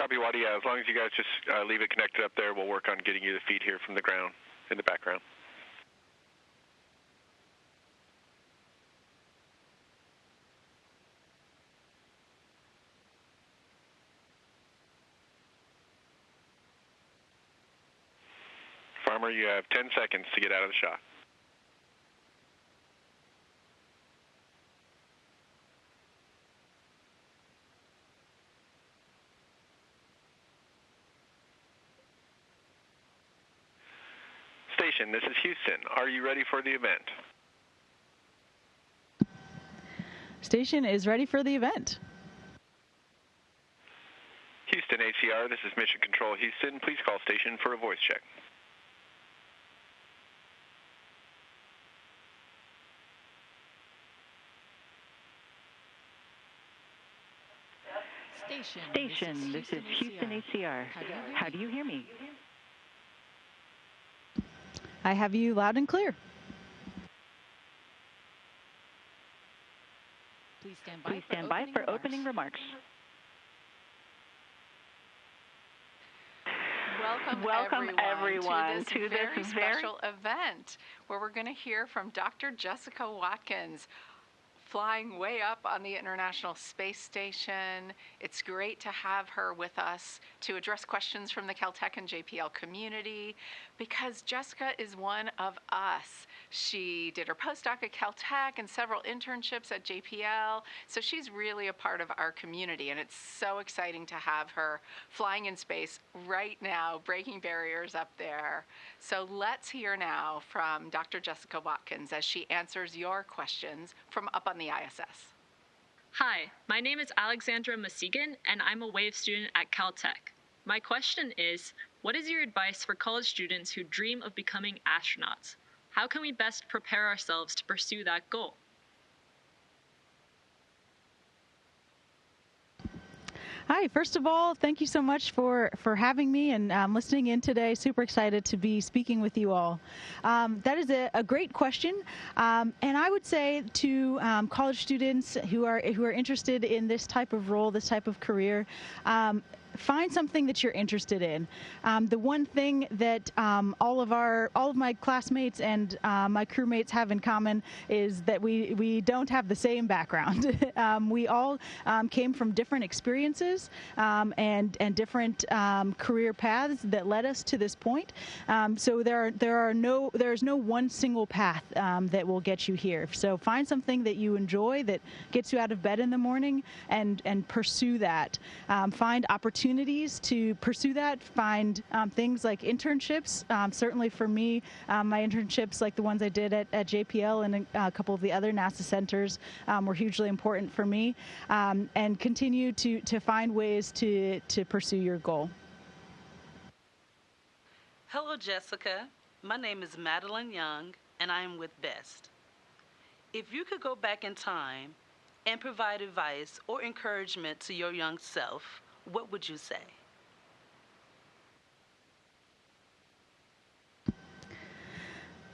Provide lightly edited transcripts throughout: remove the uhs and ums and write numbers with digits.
Copy, Waddy. As long as you guys just leave it connected up there, we'll work on getting you the feed here from the ground in the background. Farmer, you have 10 seconds to get out of the shot. Station, this is Houston. Are you ready for the event? Station is ready for the event. Houston ACR, this is Mission Control Houston. Please call station for a voice check. Station, this is Houston ACR. How do you hear me? I have you loud and clear. Please stand by for opening remarks. Welcome everyone to this very special event where we're going to hear from Dr. Jessica Watkins, flying way up on the International Space Station. It's great to have her with us to address questions from the Caltech and JPL community because Jessica is one of us. She did her postdoc at Caltech and several internships at JPL, so she's really a part of our community, and it's so exciting to have her flying in space right now, breaking barriers up there. So let's hear now from Dr. Jessica Watkins as she answers your questions from up on the ISS. Hi, my name is Alexandra Masigan, and I'm a WAVE student at Caltech. My question is, what is your advice for college students who dream of becoming astronauts? How can we best prepare ourselves to pursue that goal? Hi, first of all, thank you so much for having me and listening in today. Super excited to be speaking with you all. That is a great question, and I would say to college students who are interested in this type of role, this type of career, find something that you're interested in. The one thing that all of my classmates and my crewmates have in common is that we don't have the same background. We all came from different experiences and different career paths that led us to this point. So there's no one single path that will get you here. So find something that you enjoy that gets you out of bed in the morning and pursue that. Find opportunities to pursue that, find things like internships. Certainly for me, my internships like the ones I did at JPL and a couple of the other NASA centers were hugely important for me, and continue to find ways to pursue your goal. Hello, Jessica. My name is Madeline Young, and I am with BEST. If you could go back in time and provide advice or encouragement to your young self, what would you say?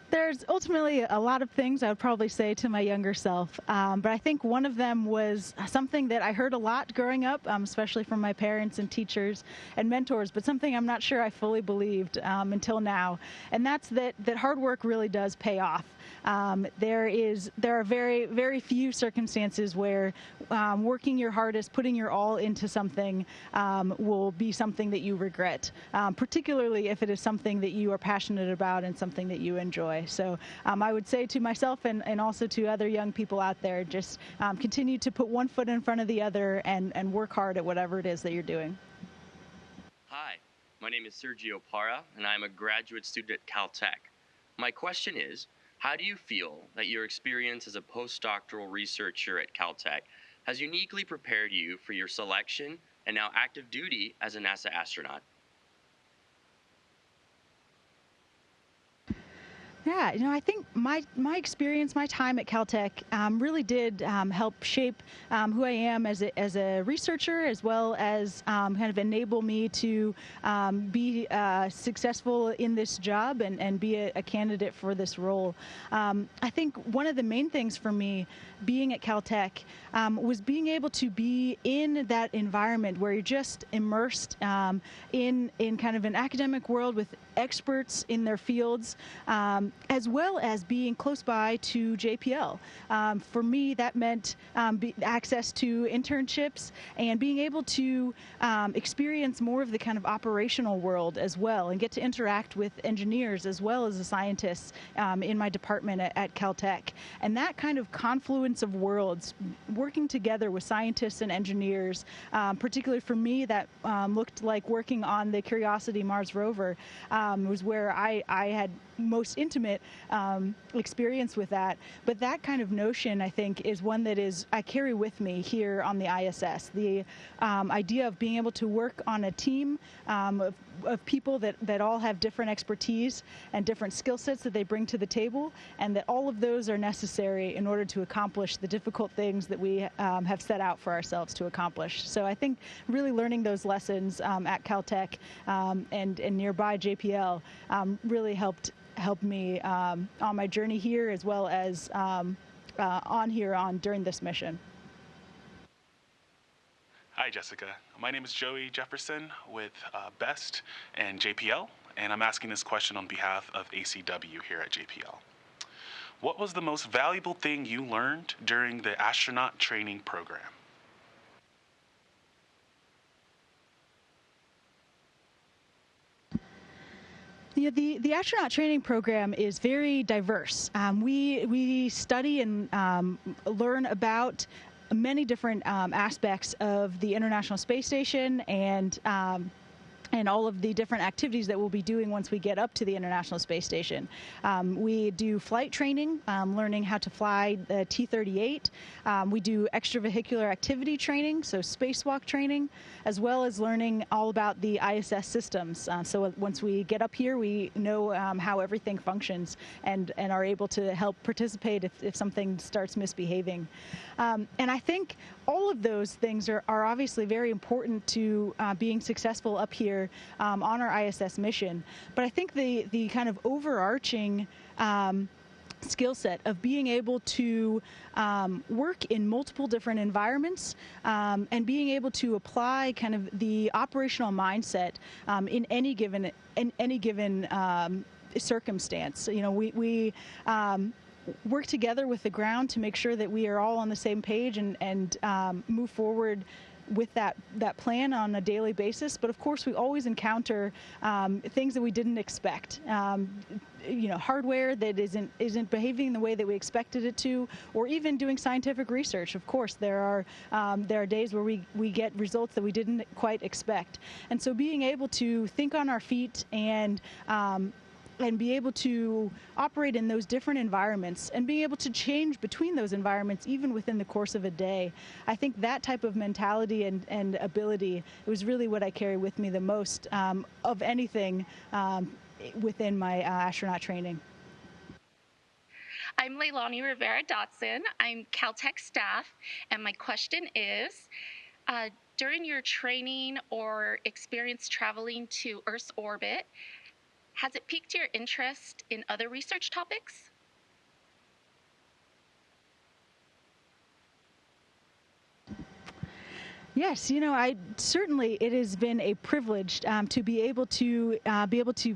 There's ultimately a lot of things I would probably say to my younger self, but I think one of them was something that I heard a lot growing up, especially from my parents and teachers and mentors, but something I'm not sure I fully believed until now, and that's that hard work really does pay off. There are very, very few circumstances where working your hardest, putting your all into something will be something that you regret, particularly if it is something that you are passionate about and something that you enjoy. So I would say to myself and also to other young people out there, just continue to put one foot in front of the other and work hard at whatever it is that you're doing. Hi, my name is Sergio Parra, and I'm a graduate student at Caltech. My question is, how do you feel that your experience as a postdoctoral researcher at Caltech has uniquely prepared you for your selection and now active duty as a NASA astronaut? Yeah, I think my experience, my time at Caltech really did help shape who I am as a researcher, as well as kind of enable me to be successful in this job and be a candidate for this role. I think one of the main things for me being at Caltech was being able to be in that environment where you're just immersed in kind of an academic world with experts in their fields, as well as being close by to JPL. For me, that meant access to internships and being able to experience more of the kind of operational world as well, and get to interact with engineers as well as the scientists in my department at Caltech. And that kind of confluence of worlds, working together with scientists and engineers, particularly for me, that looked like working on the Curiosity Mars rover, was where I had most intimate experience with that. But that kind of notion, I think, is one that I carry with me here on the ISS. The idea of being able to work on a team of people that all have different expertise and different skill sets that they bring to the table, and that all of those are necessary in order to accomplish the difficult things that we have set out for ourselves to accomplish. So I think really learning those lessons at Caltech and nearby JPL really helped me on my journey here, as well as during this mission. Hi, Jessica. My name is Joey Jefferson with BEST and JPL, and I'm asking this question on behalf of ACW here at JPL. What was the most valuable thing you learned during the astronaut training program? The astronaut training program is very diverse. We study and learn about many different aspects of the International Space Station and all of the different activities that we'll be doing once we get up to the International Space Station. We do flight training, learning how to fly the T-38. We do extravehicular activity training, so spacewalk training, as well as learning all about the ISS systems. So once we get up here, we know how everything functions and are able to help participate if something starts misbehaving. And I think all of those things are obviously very important to being successful up here on our ISS mission. But I think the kind of overarching skill set of being able to work in multiple different environments and being able to apply kind of the operational mindset in any given circumstance. We work together with the ground to make sure that we are all on the same page and move forward with that plan on a daily basis. But of course, we always encounter things that we didn't expect. Hardware that isn't behaving the way that we expected it to, or even doing scientific research. Of course, there are days where we get results that we didn't quite expect. And so being able to think on our feet and be able to operate in those different environments and being able to change between those environments even within the course of a day. I think that type of mentality and ability was really what I carry with me the most of anything within my astronaut training. I'm Leilani Rivera-Dotson. I'm Caltech staff, and my question is, during your training or experience traveling to Earth's orbit, has it piqued your interest in other research topics? Yes, it has been a privilege to be able to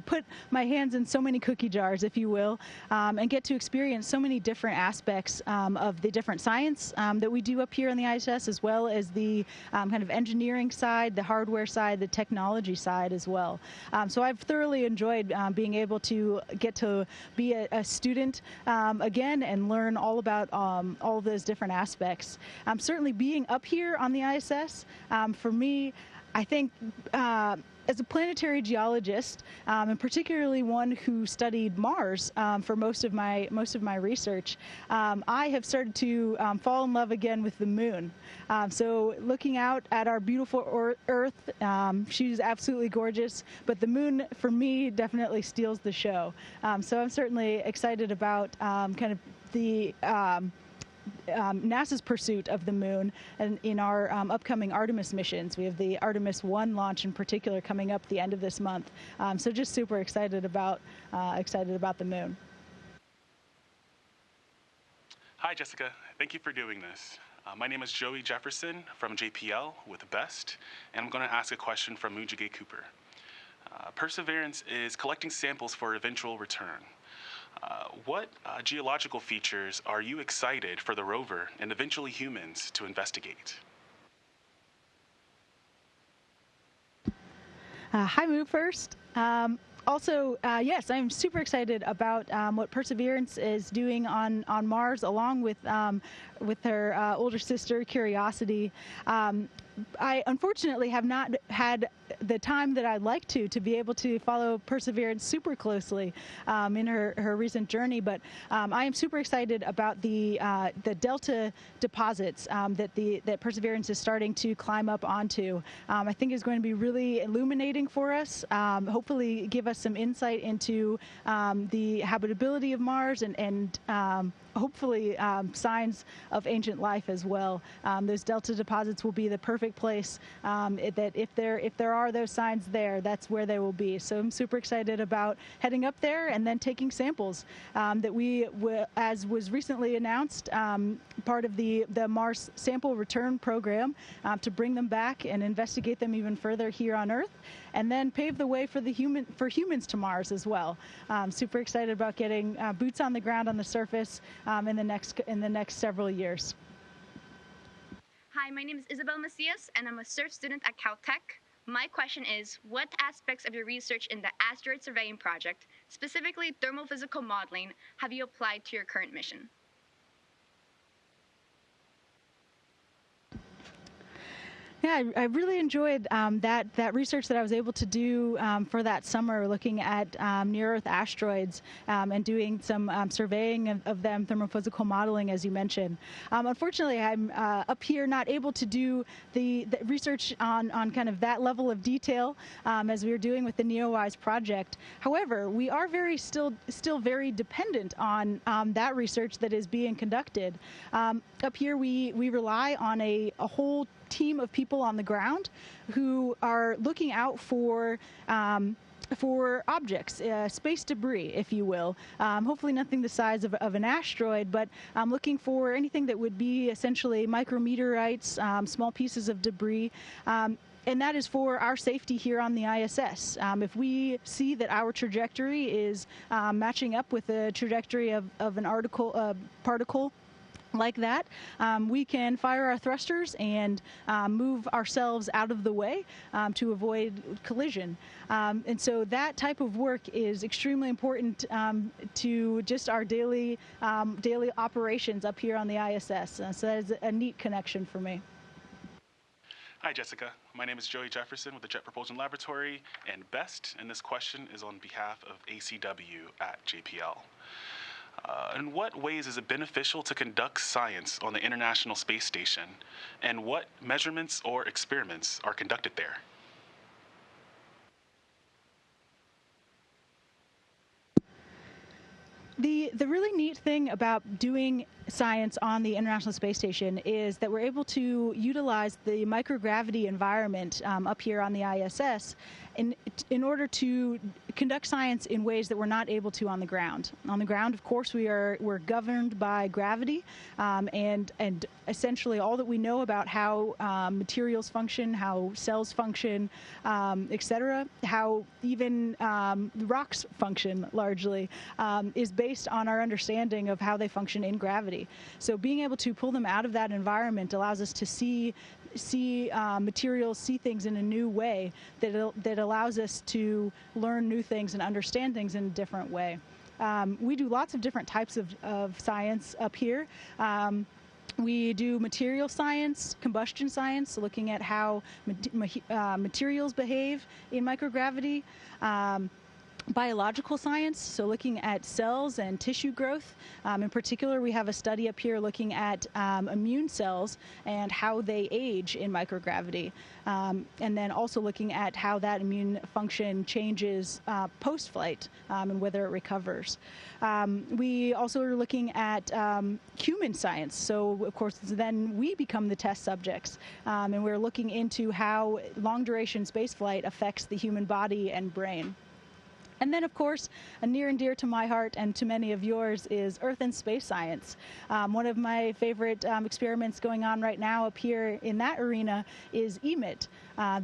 put my hands in so many cookie jars, if you will, and get to experience so many different aspects of the different science that we do up here on the ISS, as well as the kind of engineering side, the hardware side, the technology side as well. So I've thoroughly enjoyed being able to get to be a student again and learn all about all of those different aspects. Certainly being up here on the ISS, for me, I think as a planetary geologist, and particularly one who studied Mars for most of my research, I have started to fall in love again with the moon. So looking out at our beautiful Earth, she's absolutely gorgeous, but the moon, for me, definitely steals the show. So I'm certainly excited about kind of the NASA's pursuit of the moon, and in our upcoming Artemis missions. We have the Artemis 1 launch in particular coming up the end of this month. So just super excited about the moon. Hi, Jessica. Thank you for doing this. My name is Joey Jefferson from JPL with BEST, and I'm going to ask a question from Mujige Cooper. Perseverance is collecting samples for eventual return. What geological features are you excited for the rover and eventually humans to investigate? Hi, Moo, first. Also, yes, I'm super excited about what Perseverance is doing on Mars, along with her older sister, Curiosity. I unfortunately have not had the time that I'd like to be able to follow Perseverance super closely in her recent journey, but I am super excited about the delta deposits that Perseverance is starting to climb up onto. I think is going to be really illuminating for us, hopefully give us some insight into the habitability of Mars and hopefully signs of ancient life as well. Those delta deposits will be the perfect place that if there are those signs there, that's where they will be. So I'm super excited about heading up there and then taking samples that we, as was recently announced, part of the Mars sample return program, to bring them back and investigate them even further here on Earth, and then pave the way for humans to Mars as well. Super excited about getting boots on the ground on the surface in the next several years. Hi, my name is Isabel Macias, and I'm a surf student at Caltech. My question is, what aspects of your research in the asteroid surveying project, specifically thermophysical modeling, have you applied to your current mission? Yeah, I really enjoyed that research that I was able to do for that summer, looking at near-Earth asteroids and doing some surveying of them, thermophysical modeling, as you mentioned. Unfortunately, I'm up here not able to do the research on kind of that level of detail as we were doing with the NEOWISE project. However, we are still very dependent on that research that is being conducted. Up here, we rely on a whole team of people on the ground who are looking out for objects, space debris, if you will. Hopefully nothing the size of an asteroid, but looking for anything that would be essentially micrometeorites, small pieces of debris. And that is for our safety here on the ISS. If we see that our trajectory is matching up with the trajectory of an particle like that, we can fire our thrusters and move ourselves out of the way to avoid collision. And so that type of work is extremely important to just our daily operations up here on the ISS. So that is a neat connection for me. Hi, Jessica. My name is Joey Jefferson with the Jet Propulsion Laboratory and BEST, and this question is on behalf of ACW at JPL. In what ways is it beneficial to conduct science on the International Space Station, and what measurements or experiments are conducted there? The really neat thing about doing science on the International Space Station is that we're able to utilize the microgravity environment up here on the ISS in order to conduct science in ways that we're not able to on the ground. On the ground, of course, we're governed by gravity, and essentially all that we know about how materials function, how cells function, etc., how even rocks function largely, is based on our understanding of how they function in gravity. So being able to pull them out of that environment allows us to see materials, see things in a new way that allows us to learn new things and understand things in a different way. We do lots of different types of science up here. We do material science, combustion science, so looking at how materials behave in microgravity. Biological science, so looking at cells and tissue growth. In particular, we have a study up here looking at immune cells and how they age in microgravity. And then also looking at how that immune function changes post-flight and whether it recovers. We also are looking at human science. So, of course, then we become the test subjects. And we're looking into how long-duration spaceflight affects the human body and brain. And then, of course, near and dear to my heart and to many of yours is Earth and space science. One of my favorite experiments going on right now up here in that arena is EMIT,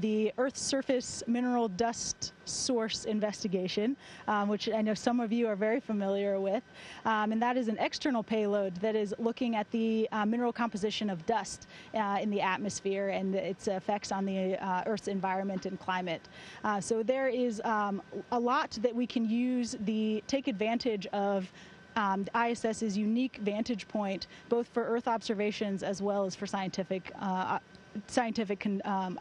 the Earth's Surface Mineral Dust Source Investigation, which I know some of you are very familiar with. And that is an external payload that is looking at the mineral composition of dust in the atmosphere and its effects on the Earth's environment and climate. So there is a lot that we can use, take advantage of the ISS's unique vantage point, both for Earth observations as well as for scientific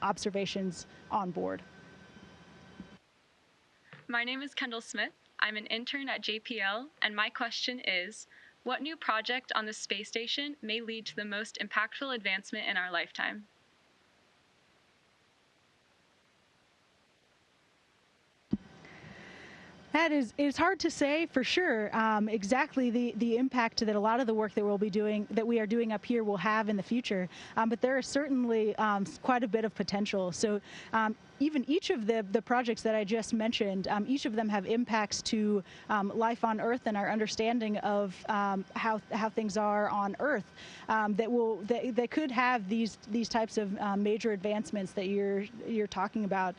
observations on board. My name is Kendall Smith. I'm an intern at JPL, and my question is, what new project on the space station may lead to the most impactful advancement in our lifetime? That is, it's hard to say for sure exactly the impact that a lot of the work that we are doing up here will have in the future. But there is certainly quite a bit of potential. So even each of the projects that I just mentioned, each of them have impacts to life on Earth and our understanding of how things are on Earth that could have these types of major advancements that you're talking about.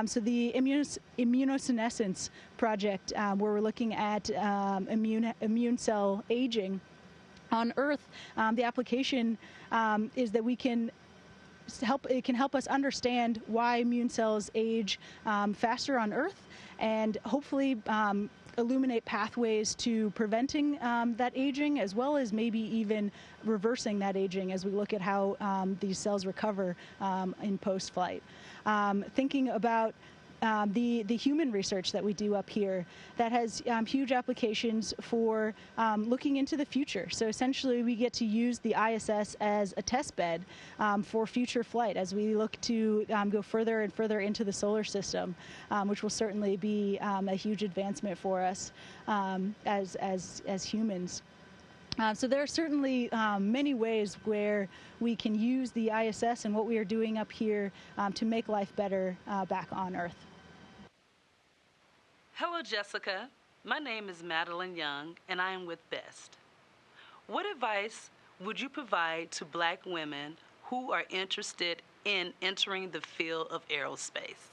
So the immunosenescence project, where we're looking at immune cell aging on Earth, the application is that it can help us understand why immune cells age faster on Earth, and hopefully illuminate pathways to preventing that aging, as well as maybe even reversing that aging as we look at how these cells recover in post-flight. Thinking about the human research that we do up here that has huge applications for looking into the future. So essentially we get to use the ISS as a test bed for future flight as we look to go further and further into the solar system, which will certainly be a huge advancement for us as humans. So there are certainly many ways where we can use the ISS and what we are doing up here to make life better back on Earth. Hello, Jessica. My name is Madeline Young, and I am with BEST. What advice would you provide to Black women who are interested in entering the field of aerospace?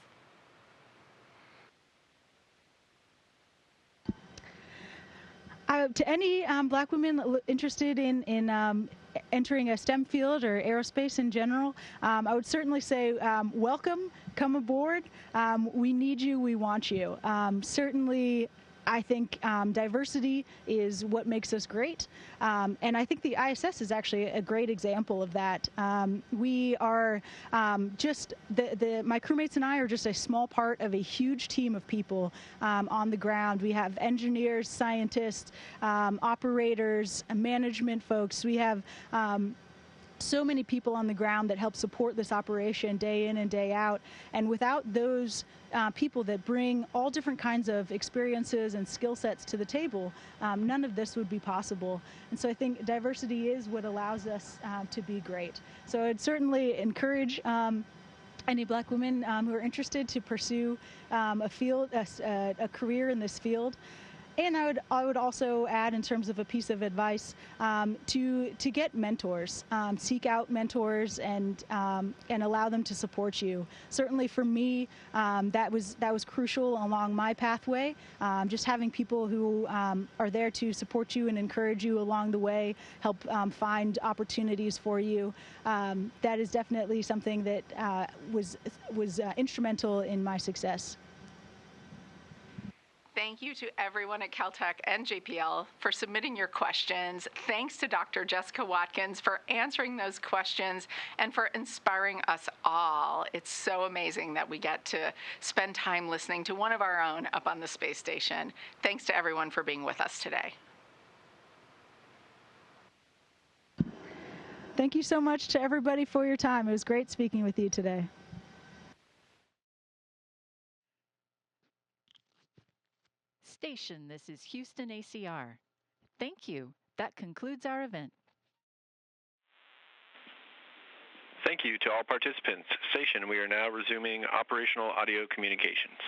To any Black women interested in entering a STEM field or aerospace in general, I would certainly say welcome, come aboard. We need you, we want you. Certainly, I think diversity is what makes us great. And I think the ISS is actually a great example of that. We are my crewmates and I are just a small part of a huge team of people on the ground. We have engineers, scientists, operators, management folks. We have so many people on the ground that help support this operation day in and day out. And without those people that bring all different kinds of experiences and skill sets to the table, none of this would be possible. And so I think diversity is what allows us to be great. So I'd certainly encourage any Black women who are interested to pursue a career in this field. And I would also add, in terms of a piece of advice, to get mentors, seek out mentors, and allow them to support you. Certainly for me, that was crucial along my pathway. Just having people who are there to support you and encourage you along the way, help find opportunities for you. That is definitely something that was instrumental in my success. Thank you to everyone at Caltech and JPL for submitting your questions. Thanks to Dr. Jessica Watkins for answering those questions and for inspiring us all. It's so amazing that we get to spend time listening to one of our own up on the space station. Thanks to everyone for being with us today. Thank you so much to everybody for your time. It was great speaking with you today. Station, this is Houston ACR. Thank you. That concludes our event. Thank you to all participants. Station, we are now resuming operational audio communications.